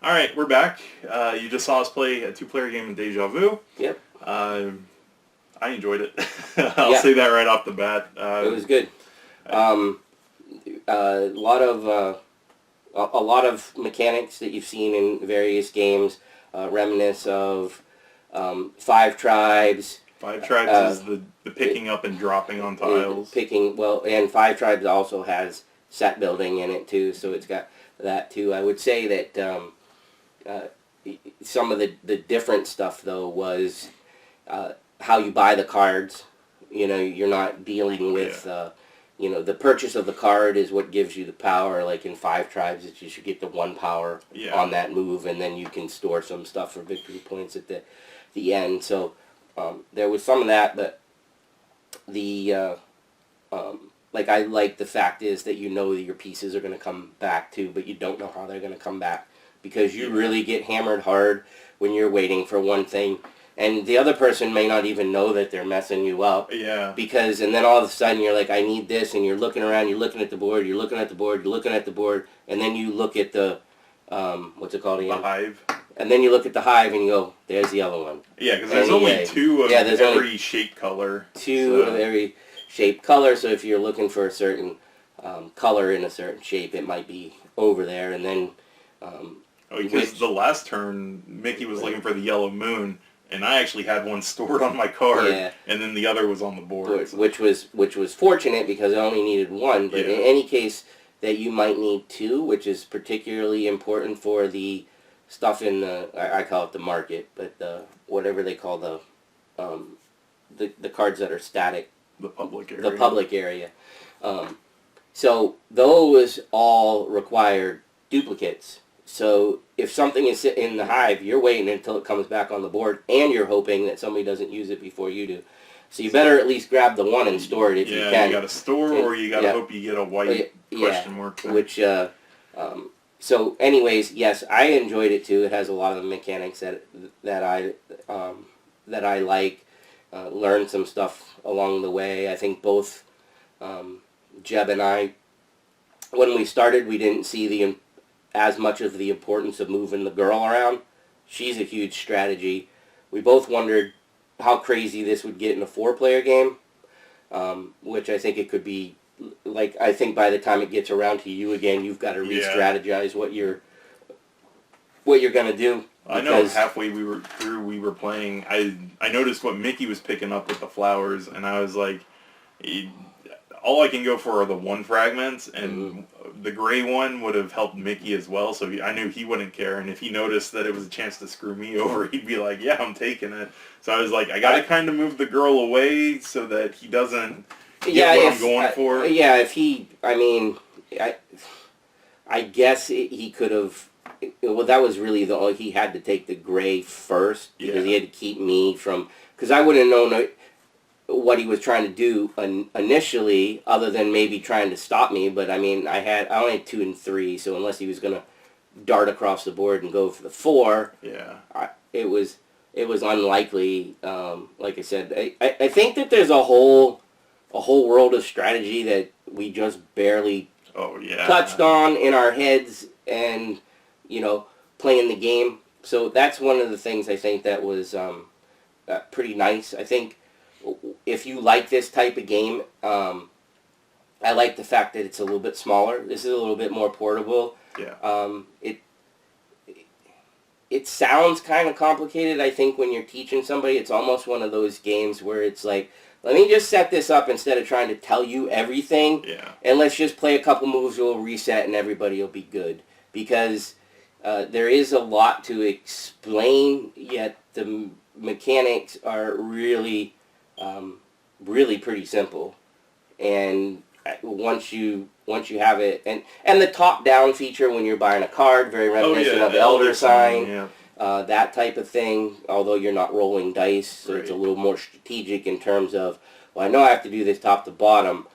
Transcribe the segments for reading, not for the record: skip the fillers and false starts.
All right, we're back. You just saw us play a two-player game of Deja Vu. Yep. I enjoyed it. I'll Yeah. say that right off the bat. It was good. A lot of mechanics that you've seen in various games reminisce of Five Tribes. Five Tribes is the picking up and dropping on tiles. And Five Tribes also has set building in it too, so it's got that too. I would say that some of the different stuff though was how you buy the cards. You know, you're not dealing with the purchase of the card is what gives you the power. Like in Five Tribes, it's you should get the 1 power on that move, and then you can store some stuff for victory points at the end. So there was some of that, but the I like the fact is that you know that your pieces are going to come back too, but you don't know how they're going to come back because you really get hammered hard when you're waiting for one thing. And the other person may not even know that they're messing you up. Yeah. And then all of a sudden you're like, I need this, and you're looking around, you're looking at the board, you're looking at the board, you're looking at the board, and then you look at the, what's it called again? The hive. And then you look at the hive and you go, there's the other one. Yeah, because there's only 2 of every shape color. 2 of every shape color, so if you're looking for a certain color in a certain shape, it might be over there, and then... because the last turn, Mickey was looking for the yellow moon, and I actually had one stored on my card, and then the other was on the board. So. Which was fortunate because I only needed 1, but in any case that you might need 2, which is particularly important for the stuff in the, I call it the market, but whatever they call the cards that are static. The public area. The public area. So those all require duplicates. So if something is sitting in the hive, you're waiting until it comes back on the board, and you're hoping that somebody doesn't use it before you do. So you better at least grab the 1 and store it if you can. Yeah, you got to store, or you got to hope you get a white question mark thing. Which, so anyways, yes, I enjoyed it too. It has a lot of the mechanics that I like. Learned some stuff along the way. I think both Jeb and I, when we started, we didn't see as much of the importance of moving the girl around. She's a huge strategy. We both wondered how crazy this would get in a 4-player game, which I think it could be. Like, I think by the time it gets around to you again, you've got to re-strategize what you're going to do. I know halfway we were playing, I noticed what Mickey was picking up with the flowers, and I was like, all I can go for are the 1 fragments, and the gray one would have helped Mickey as well, so I knew he wouldn't care, and if he noticed that it was a chance to screw me over, he'd be like, yeah, I'm taking it. So I was like, I gotta kind of move the girl away so that he doesn't get what I'm going for. Yeah, if he, I mean, I guess he could have, well, that was really he had to take the gray first, because he had to keep me from, because I wouldn't have known what he was trying to do initially, other than maybe trying to stop me. But I mean, I only had 2 and 3, so unless he was going to dart across the board and go for the 4, it was unlikely. Like I said, I think that there's a whole world of strategy that we just barely touched on in our heads, and playing the game. So that's one of the things I think that was pretty nice. I think if you like this type of game, I like the fact that it's a little bit smaller. This is a little bit more portable. Yeah. It sounds kind of complicated. I think when you're teaching somebody, it's almost one of those games where it's like, let me just set this up instead of trying to tell you everything. Yeah. And let's just play a couple moves, we'll reset, and everybody will be good. Because there is a lot to explain, yet the mechanics are really, really pretty simple. And once you have it, and the top-down feature when you're buying a card, very reminiscent of Elder Sign, that type of thing, although you're not rolling dice, so it's a little more strategic in terms of, well, I know I have to do this top to bottom,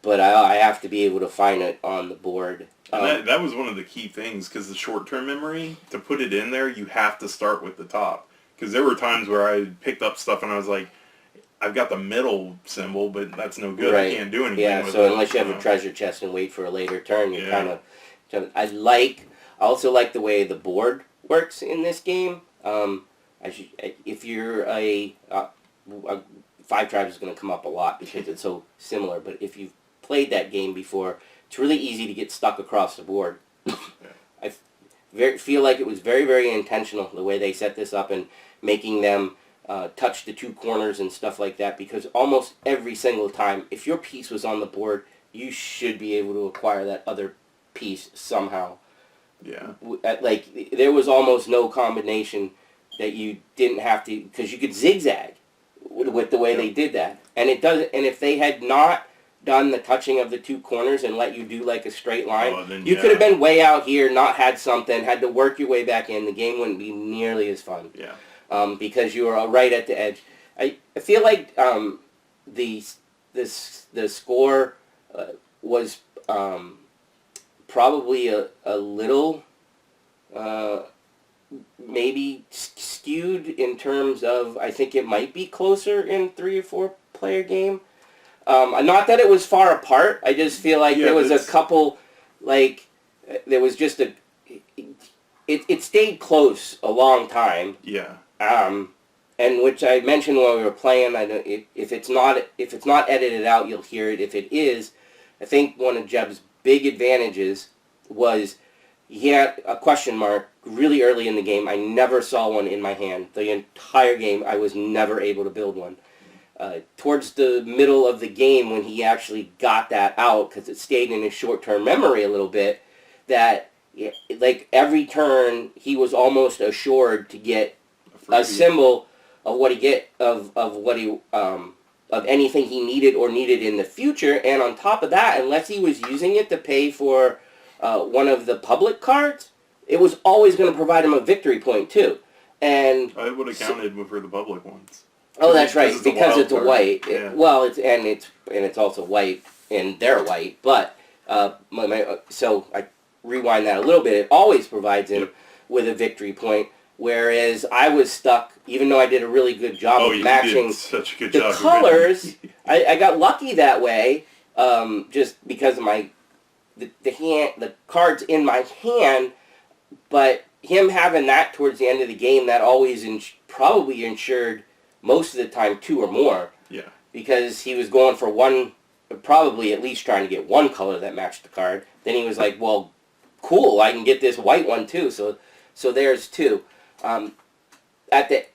but I have to be able to find it on the board. And that was one of the key things, because the short-term memory, to put it in there, you have to start with the top. Because there were times where I picked up stuff and I was like, I've got the middle symbol, but that's no good. I can't do anything with it. Yeah, so unless you have a treasure chest and wait for a later turn, you're kind of... I like also like the way the board works in this game. If you're Five Tribes is going to come up a lot because it's so similar, but if you've played that game before, it's really easy to get stuck across the board. I feel like it was very, very intentional the way they set this up and making them touch the two corners and stuff like that, because almost every single time, if your piece was on the board, you should be able to acquire that other piece somehow. Yeah. Like, there was almost no combination that you didn't have to, because you could zigzag with the way they did that. And it does. And if they had not done the touching of the two corners and let you do like a straight line, you could have been way out here, not had something, had to work your way back in. The game wouldn't be nearly as fun. Yeah. Because you were right at the edge. I feel like the score was probably a little maybe skewed in terms of, I think it might be closer in 3 or 4 player game. Not that it was far apart. I just feel like there was a couple, like, there was just it stayed close a long time. Yeah. And which I mentioned when we were playing. I know if it's not edited out, you'll hear it. If it is, I think one of Jeb's big advantages was he had a question mark really early in the game. I never saw one in my hand. The entire game, I was never able to build one. Towards the middle of the game, when he actually got that out, because it stayed in his short-term memory a little bit, that like every turn he was almost assured to get a symbol of what he get of anything he needed in the future. And on top of that, unless he was using it to pay for one of the public cards, it was always going to provide him a victory point too. And I would have counted for the public ones. Oh, that's right, because it's a white. Yeah. Well, it's also white, and they're white. But so I rewind that a little bit. It always provides him with a victory point. Whereas I was stuck, even though I did a really good job of matching such a good the job colors. I got lucky that way, just because of the cards in my hand. But him having that towards the end of the game, that always probably ensured most of the time 2 or more. Yeah. Because he was going for one, probably at least trying to get one color that matched the card. Then he was like, well, cool, I can get this white one too. So there's 2. At the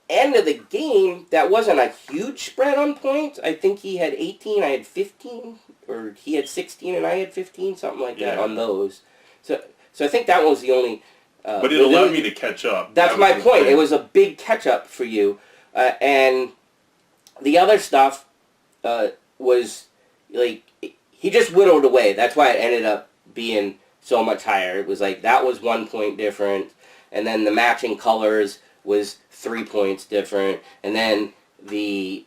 end of the game, that wasn't a huge spread on points. I think he had 18, I had 15, or he had 16 and I had 15, something like that on those. So I think that was the only... but it allowed me to catch up. That's my point. It was a big catch-up for you. And the other stuff was, like, he just whittled away. That's why it ended up being so much higher. It was like, that was 1 point different, and then the matching colors was 3 points different, and then the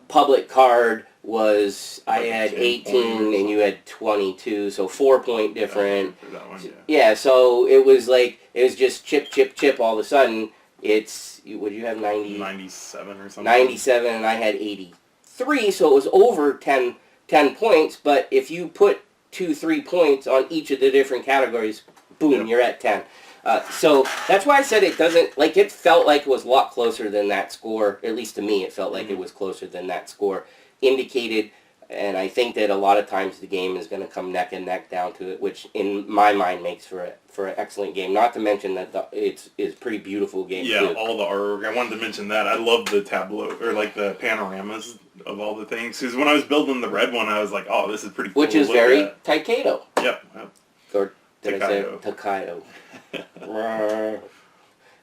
public card was, I had 18 and you had 22, so 4 point different. That one, yeah, so it was like, it was just chip, chip, chip all of a sudden. Would you have 90? 97 or something. 97, and I had 83, so it was over 10 points, but if you put 2-3 points on each of the different categories, boom, you're at 10. So that's why I said it doesn't, like, it felt like it was a lot closer than that score, at least to me it felt like it was closer than that score indicated, and I think that a lot of times the game is going to come neck and neck down to it, which in my mind makes for an excellent game. Not to mention that it's a pretty beautiful game too. All the artwork. I wanted to mention that. I love the tableau, or like the panoramas of all the things. Because when I was building the red one, I was like, oh, this is pretty cool. Which is very Taikado. Yep. Or did I say Taikado?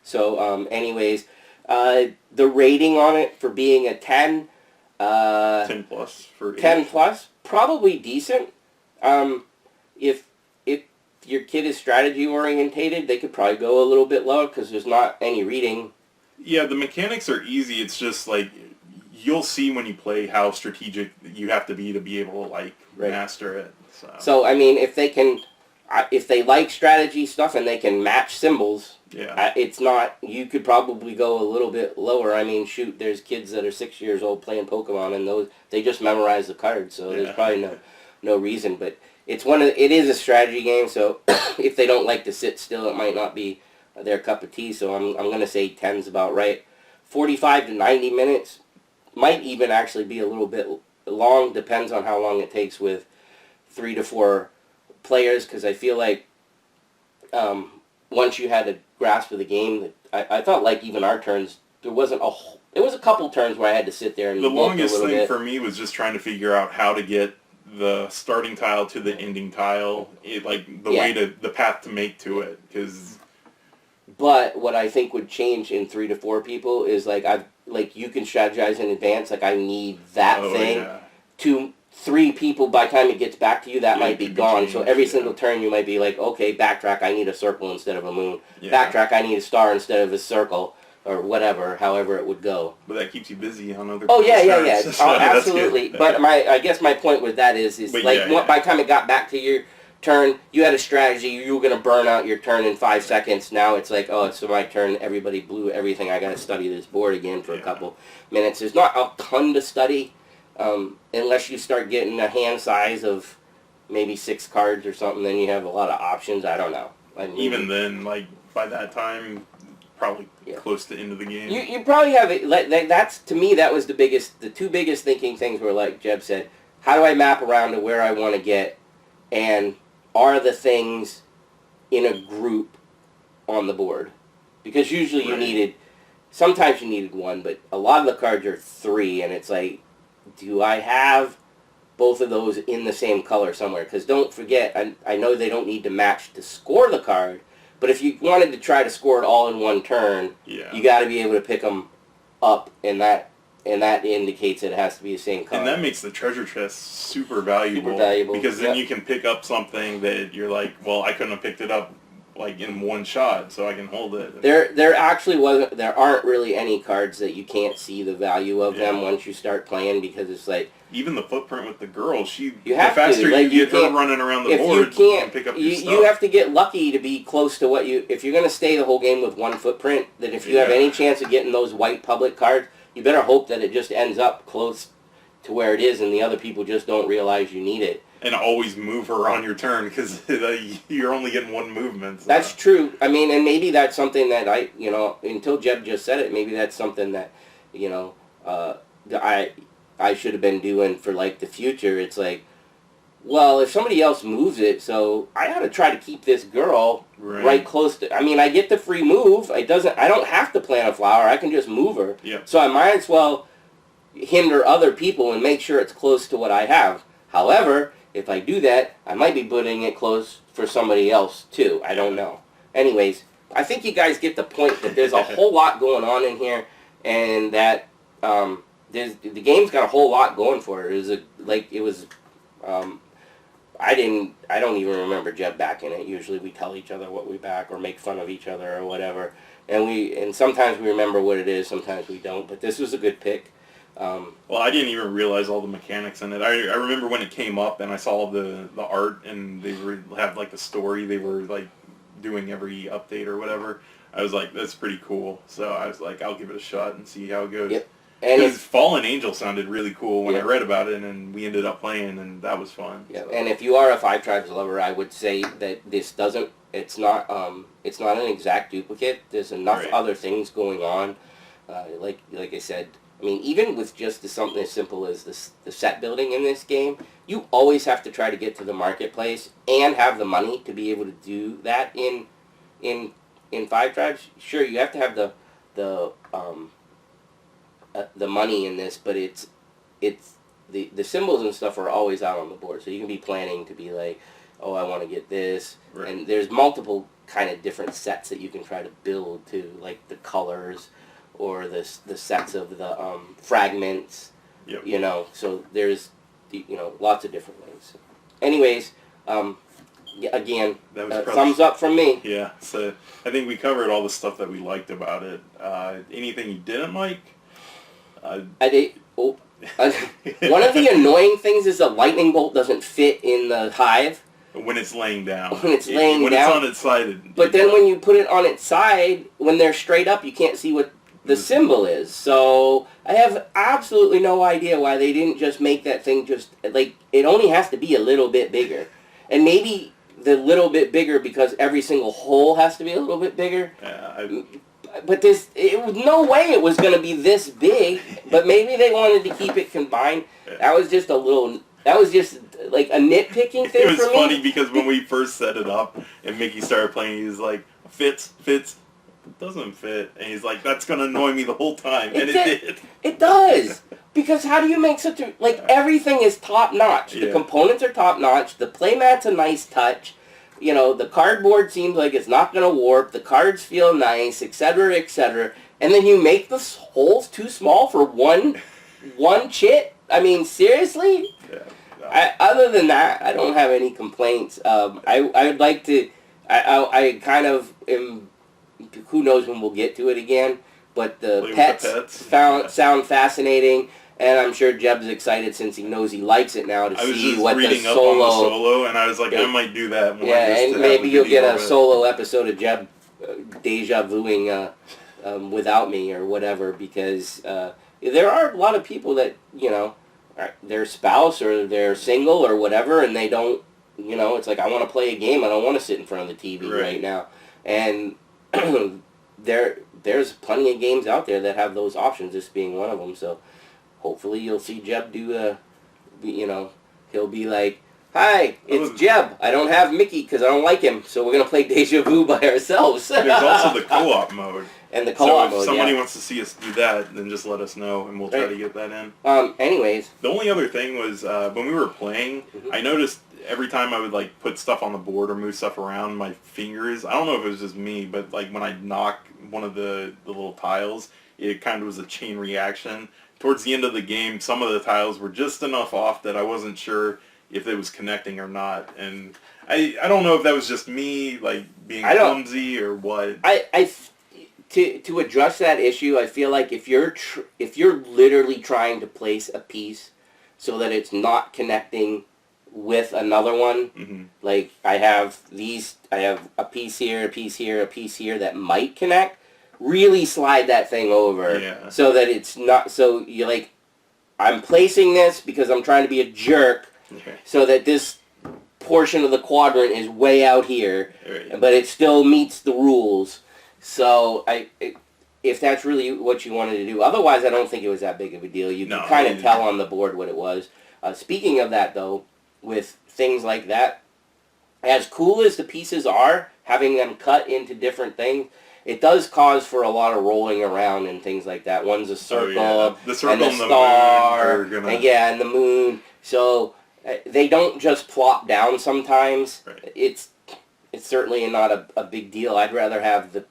So, anyways, the rating on it for being a 10... 10 plus for 10 plus, probably decent. If your kid is strategy orientated, they could probably go a little bit lower because there's not any reading. Yeah, the mechanics are easy. It's just like you'll see when you play how strategic you have to be able to like master it. So I mean, if they like strategy stuff and they can match symbols, it's not. You could probably go a little bit lower. I mean, shoot, there's kids that are 6 years old playing Pokemon, and they just memorize the cards, so there's probably no reason. But it is a strategy game, so if they don't like to sit still, it might not be their cup of tea. So I'm going to say 10's about right. 45 to 90 minutes might even actually be a little bit long. Depends on how long it takes with 3 to 4 players, because I feel like once you had a grasp of the game, I felt like even our turns, there was a couple turns where I had to sit there and the look longest a little thing bit. for me was just trying to figure out how to get the starting tile to the ending tile, the path to make to it, because. But what I think would change in 3 to 4 people is you can strategize in advance. Like, I need that thing. Yeah. 2, 3 people, by the time it gets back to you, that might be gone. Changed, so every single turn you might be like, okay, backtrack, I need a circle instead of a moon. Yeah. Backtrack, I need a star instead of a circle, or whatever, however it would go. But that keeps you busy on other. Oh yeah, turns. So absolutely. But I guess my point with that is by the time it got back to your turn, you had a strategy. You were going to burn out your turn in 5 seconds. Now it's like, oh, it's my turn. Everybody blew everything. I got to study this board again for a couple minutes. There's not a ton to study unless you start getting a hand size of maybe 6 cards or something. Then you have a lot of options. I don't know. Even then, like by that time, probably close to the end of the game. You probably have it. That's, to me, that was the 2 biggest thinking things were, like Jeb said, how do I map around to where I want to get, and are the things in a group on the board? Because usually sometimes you needed 1, but a lot of the cards are 3, and it's like, do I have both of those in the same color somewhere? Because don't forget, I know they don't need to match to score the card, but if you wanted to try to score it all in one turn, you got to be able to pick them up, and that indicates it has to be the same color. And that makes the treasure chest super valuable. Because then you can pick up something that you're like, well, I couldn't have picked it up like in one shot, so I can hold it. There aren't really any cards that you can't see the value of them once you start playing, because it's like, even the footprint with the girl, the have faster to. you get her running around the board, you can pick up your stuff. You have to get lucky to be close to if you're going to stay the whole game with 1 footprint, that if you have any chance of getting those white public cards, you better hope that it just ends up close to where it is and the other people just don't realize you need it. And always move her on your turn, because you're only getting 1 movement. So. That's true. I mean, and maybe that's something that until Jeb just said it, maybe that's something that, I should have been doing for, like, the future. It's like, well, if somebody else moves it, so I ought to try to keep this girl right close to... I mean, I get the free move. I don't have to plant a flower. I can just move her. Yep. So I might as well hinder other people and make sure it's close to what I have. However, if I do that, I might be putting it close for somebody else, too. I don't know. Anyways, I think you guys get the point that there's a whole lot going on in here, and that the game's got a whole lot going for it. I don't even remember Jeb backing it. Usually we tell each other what we back or make fun of each other or whatever. And sometimes we remember what it is, sometimes we don't. But this was a good pick. Well, I didn't even realize all the mechanics in it. I remember when it came up and I saw the art and they have like the story they were like doing every update or whatever. I was like, that's pretty cool. So I was like, I'll give it a shot and see how it goes. Yep. Because Fallen Angel sounded really cool when I read about it, and we ended up playing, and that was fun. Yeah, so. And if you are a 5 Tribes lover, I would say that this it's not an exact duplicate. There's enough other things going on. Like I said, I mean, even with just something as simple as the set building in this game, you always have to try to get to the marketplace and have the money to be able to do that in 5 Tribes. Sure, you have to have the money in this, but it's the symbols and stuff are always out on the board, so you can be planning to be like, oh, I want to get this, and there's multiple kind of different sets that you can try to build too, like the colors or the sets of the fragments. Yep. So there's lots of different ways. Anyways, again, thumbs up from me. Yeah, so I think we covered all the stuff that we liked about it. Anything you didn't like? One of the annoying things is the lightning bolt doesn't fit in the hive. When it's laying down. When it's on its side. But then when you put it on its side, when they're straight up, you can't see what the symbol is. So I have absolutely no idea why they didn't just make that thing just, like, it only has to be a little bit bigger. and maybe the little bit bigger because every single hole has to be a little bit bigger. Yeah, but it was no way it was going to be this big. But maybe they wanted to keep it combined. Yeah. That was just like a nitpicking thing for me. It was funny because when we first set it up and Mickey started playing, he was like, fits. It doesn't fit. And he's like, that's going to annoy me the whole time. And it did. It does. Because how do you make such a... Like, everything is top-notch. Yeah. The components are top-notch. The playmat's a nice touch. You know, the cardboard seems like it's not going to warp. The cards feel nice, etc., etc. And then you make the holes too small for one chit? I mean, seriously? Yeah. No. Other than that, I don't have any complaints. I would like to... I kind of am... Who knows when we'll get to it again, but the pets sound fascinating, and I'm sure Jeb's excited since he knows he likes it now to see what the solo... on the solo, and I was like, I might do that more. Yeah, and maybe you'll get a solo episode of Jeb deja vuing without me or whatever, because there are a lot of people that, you know, their spouse or they're single or whatever, and they don't, you know, it's like, I want to play a game, I don't want to sit in front of the TV right now. And there's plenty of games out there that have those options, this being one of them. So hopefully you'll see Jeb do you know, he'll be like, hi, it's Jeb. I don't have Mickey because I don't like him, so we're going to play Deja Vu by ourselves. There's also the co-op mode. And the co-op mode, So if somebody wants to see us do that, then just let us know, and we'll try to get that in. Anyways. The only other thing was, when we were playing, I noticed every time I would, like, put stuff on the board or move stuff around, my fingers, I don't know if it was just me, but, like, when I'd knock one of the little tiles, it kind of was a chain reaction. Towards the end of the game, some of the tiles were just enough off that I wasn't sure if it was connecting or not. And I don't know if that was just me, like, being clumsy or what. To address that issue, I feel like if you're literally trying to place a piece so that it's not connecting with another one, like I have a piece here, a piece here, a piece here that might connect, really slide that thing over so that it's not, so you're like, I'm placing this because I'm trying to be a jerk so that this portion of the quadrant is way out here, but it still meets the rules. So if that's really what you wanted to do, otherwise I don't think it was that big of a deal. You can kind of tell on the board what it was. Speaking of that, though, with things like that, as cool as the pieces are, having them cut into different things, it does cause for a lot of rolling around and things like that. One's a circle, the circle and the star, and the moon. So they don't just plop down sometimes. It's certainly not a big deal. I'd rather have the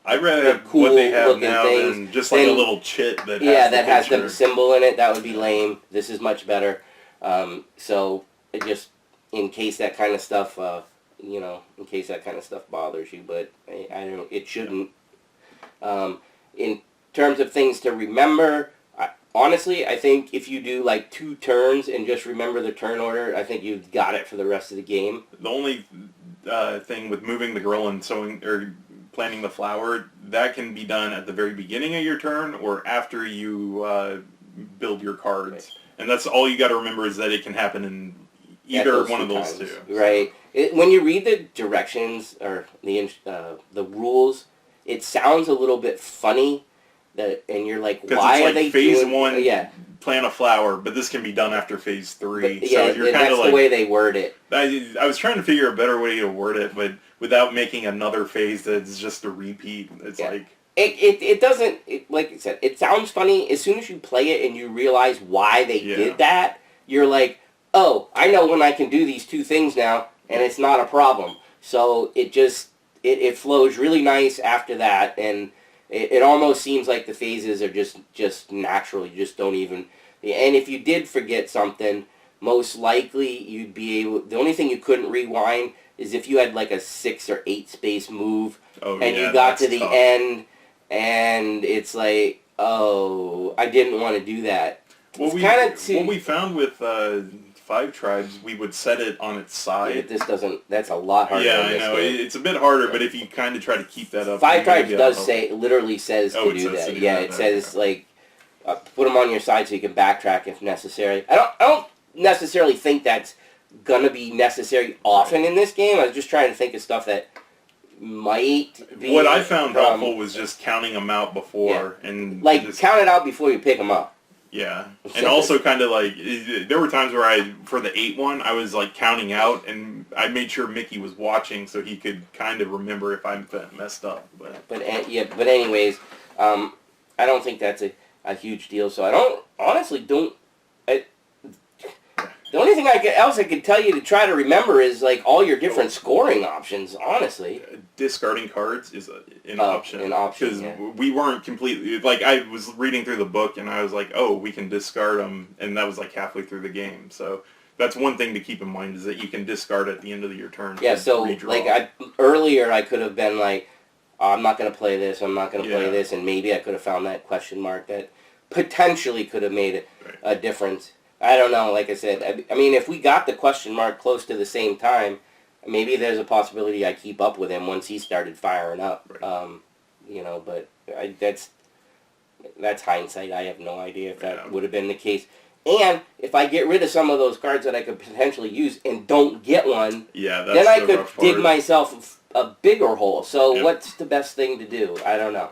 cool what they have looking now things than just like a little chit that has the symbol in it. That would be lame. This is much better. So just in case that kind of stuff, in case that kind of stuff bothers you, but I don't. It shouldn't. In terms of things to remember, honestly, I think if you do like 2 turns and just remember the turn order, I think you've got it for the rest of the game. The only thing with moving the grill and sewing or planting the flower, that can be done at the very beginning of your turn or after you build your cards. And that's all you got to remember is that it can happen in either one of those two. Right. When you read the directions or the rules, it sounds a little bit funny, and you're like, why are they phase doing... 1, plant a flower, but this can be done after phase 3. But, so you're kind of like... the way they word it. I was trying to figure a better way to word it, but without making another phase that's just a repeat. It's like... It doesn't... like I said, it sounds funny. As soon as you play it and you realize why they did that, you're like, oh, I know when I can do these 2 things now, and it's not a problem. So it just... It flows really nice after that, and it almost seems like the phases are just natural. You just don't even... And if you did forget something, most likely you'd be able... The only thing you couldn't rewind is if you had like a 6 or 8 space move, and you got to the end, and it's like, oh, I didn't want to do that. What we found with 5 tribes, we would set it on its side. Yeah, but this doesn't... That's a lot harder. Yeah, I know. It's a bit harder, but if you kind of try to keep that up... 5 tribes literally says to do that. Yeah, it says, like, put them on your side so you can backtrack if necessary. I don't necessarily think that's gonna be necessary often in this game. I was just trying to think of stuff that might be. What I found helpful was just counting them out before, and like just, count it out before you pick them up. Yeah, and also kind of like there were times where for the 8 one, I was like counting out, and I made sure Mickey was watching so he could kind of remember if I messed up. But anyways, I don't think that's a huge deal. So I honestly don't. The only thing else I could tell you to try to remember is like all your different scoring options. Honestly, discarding cards is an option. An option, because we weren't completely like I was reading through the book and I was like, oh, we can discard them, and that was like halfway through the game. So that's one thing to keep in mind is that you can discard at the end of your turn. Yeah. So redraw. Like earlier, I could have been like, oh, I'm not going to play this. I'm not going to play this, and maybe I could have found that question mark that potentially could have made a difference. I don't know. Like I said, I mean, if we got the question mark close to the same time, maybe there's a possibility I keep up with him once he started firing up. Right. But that's hindsight. I have no idea if that would have been the case. And if I get rid of some of those cards that I could potentially use and don't get one, then I could dig myself a bigger hole. So what's the best thing to do? I don't know.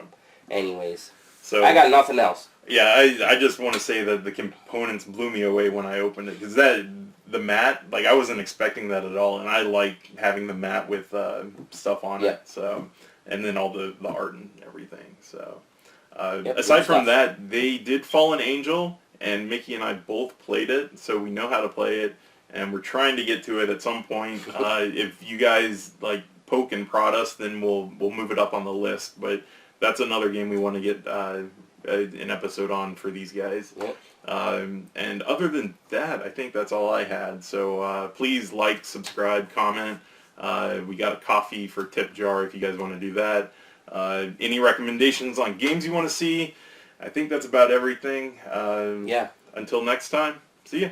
Anyways, so I got nothing else. Yeah, I just want to say that the components blew me away when I opened it, because the mat, like I wasn't expecting that at all, and I like having the mat with stuff on it. So, and then all the art and everything. So, aside from that, they did Fallen Angel, and Mickey and I both played it, so we know how to play it, and we're trying to get to it at some point. If you guys like poke and prod us, then we'll move it up on the list. But that's another game we want to get an episode on for these guys. Yep. And other than that, I think that's all I had. So please like, subscribe, comment. We got a coffee for tip jar if you guys want to do that. Any recommendations on games you want to see? I think that's about everything. Until next time, see ya.